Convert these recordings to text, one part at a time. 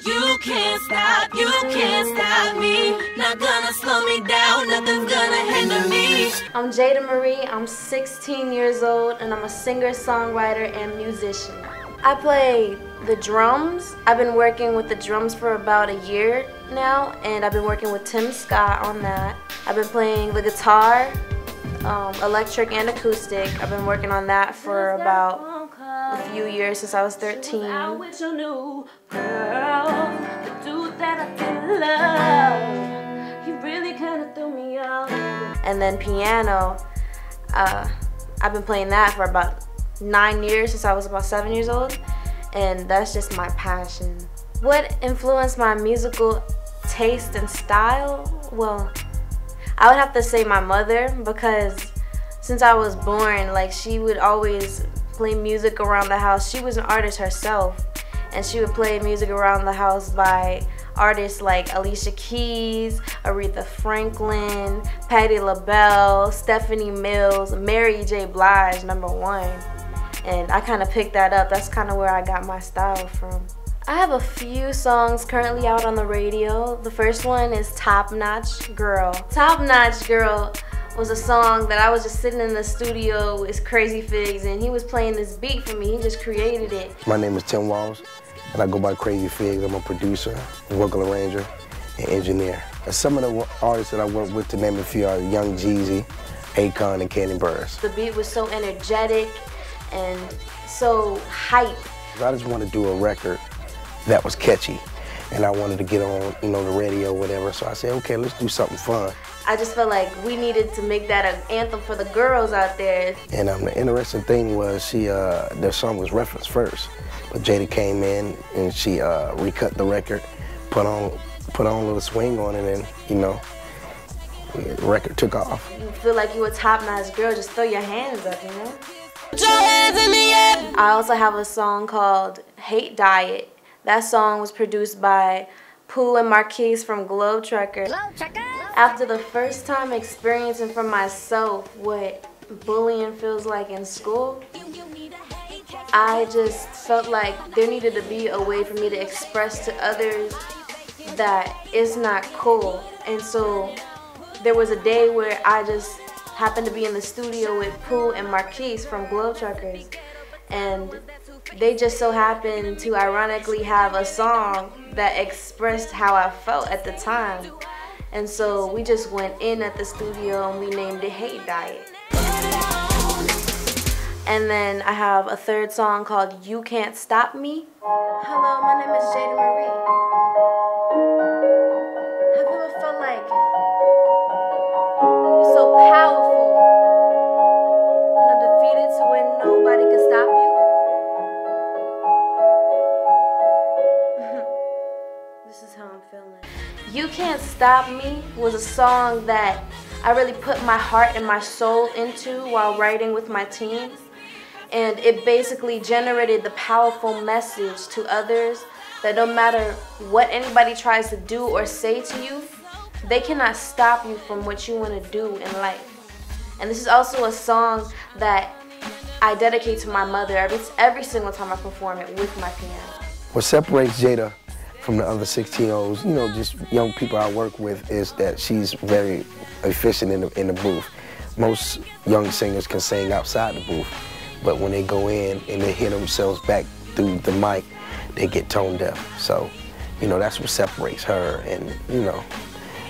You can't stop me. Not gonna slow me down, nothing's gonna hinder me. I'm Jada Marie, I'm 16 years old, and I'm a singer, songwriter, and musician. I play the drums. I've been working with the drums for about a year now, and I've been working with Tim Scott on that. I've been playing the guitar, electric and acoustic. I've been working on that for about a few years, since I was 13. And then piano, I've been playing that for about 9 years, since I was about 7 years old, and that's just my passion. What influenced my musical taste and style? Well, I would have to say my mother, because since I was born, like, she would always play music around the house. She was an artist herself, and she would play music around the house by artists like Alicia Keys, Aretha Franklin, Patti LaBelle, Stephanie Mills, Mary J. Blige, #1. And I kind of picked that up. That's kind of where I got my style from. I have a few songs currently out on the radio. The first one is Top Notch Girl. Top Notch Girl was a song that I was just sitting in the studio with Crazy Figs, and he was playing this beat for me. He just created it. My name is Tim Walls, and I go by Crazy Figs. I'm a producer, vocal arranger, and engineer. And some of the artists that I work with, to name a few, are Young Jeezy, Akon, and Kandi Burruss. The beat was so energetic and so hype. I just wanted to do a record that was catchy, and I wanted to get on, the radio or whatever. So I said, okay, let's do something fun. I just felt like we needed to make that an anthem for the girls out there. And the interesting thing was, their song was referenced first, but Jada came in and she recut the record, put on a little swing on it, and the record took off. You feel like you a top-notch girl, just throw your hands up, Put your hands in the air. I also have a song called Hate Diet. That song was produced by Pooh and Marquise from Globetrotter. After the first time experiencing for myself what bullying feels like in school, I just felt like there needed to be a way for me to express to others that it's not cool. And so there was a day where I just happened to be in the studio with Pooh and Marquise from Globetrotters, and they just so happened to ironically have a song that expressed how I felt at the time. And so we just went in at the studio and we named it Hate Diet. And then I have a third song called You Can't Stop Me. Hello, my name is Jada Marie. Have you ever felt like you're so powerful and undefeated to where nobody can stop you? This is how I'm feeling. You Can't Stop Me was a song that I really put my heart and my soul into while writing with my team. And it basically generated the powerful message to others that no matter what anybody tries to do or say to you, they cannot stop you from what you want to do in life. And this is also a song that I dedicate to my mother every single time I perform it with my piano. What separates Jada from the other 16-year-olds, just young people I work with, is that she's very efficient in the booth. Most young singers can sing outside the booth, but when they go in and they hear themselves back through the mic, they get tone deaf. So, that's what separates her, and,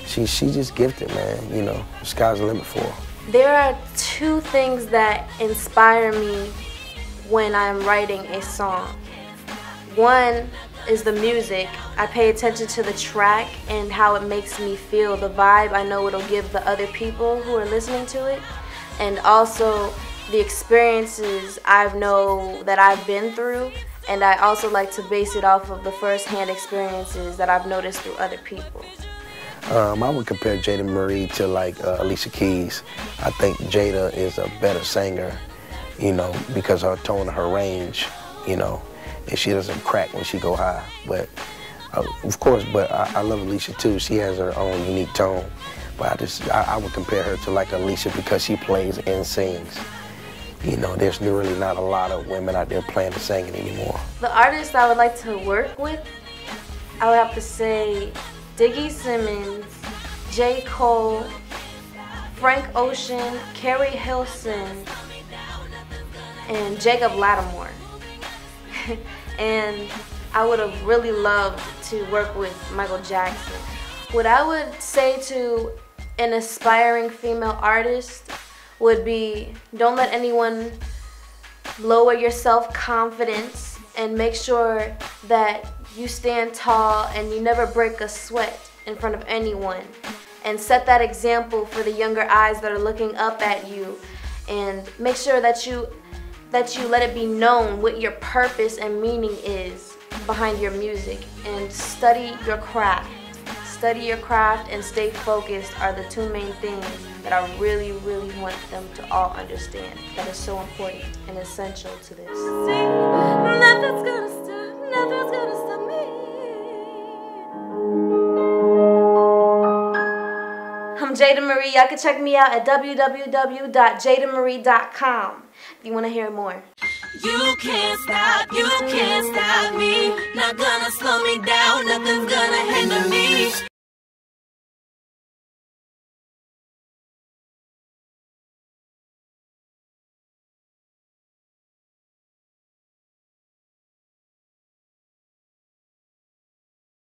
she's just gifted, man. The sky's the limit for her. There are two things that inspire me when I'm writing a song. One is the music. I pay attention to the track and how it makes me feel, the vibe I know it'll give the other people who are listening to it, and also the experiences I know that I've been through, and I also like to base it off of the first-hand experiences that I've noticed through other people. I would compare Jada Marie to like Alicia Keys. I think Jada is a better singer, because her tone, her range, and she doesn't crack when she go high. But of course, I love Alicia too. She has her own unique tone. But I would compare her to like Alicia because she plays and sings. There's really not a lot of women out there playing and singing anymore. The artist I would like to work with I would have to say Diggy Simmons, J. Cole, Frank Ocean, Carrie Hilson, and Jacob Lattimore. And I would have really loved to work with Michael Jackson. What I would say to an aspiring female artist would be, don't let anyone lower your self-confidence, and make sure that you stand tall and you never break a sweat in front of anyone. And set that example for the younger eyes that are looking up at you, and make sure that you let it be known what your purpose and meaning is behind your music, and study your craft. Study your craft and stay focused are the two main things that I really, really want them to all understand, that is so important and essential to this. Nothing's gonna stop me. I'm Jada Marie. Y'all can check me out at www.jadamarie.com if you want to hear more. You can't stop me, not gonna slow me down.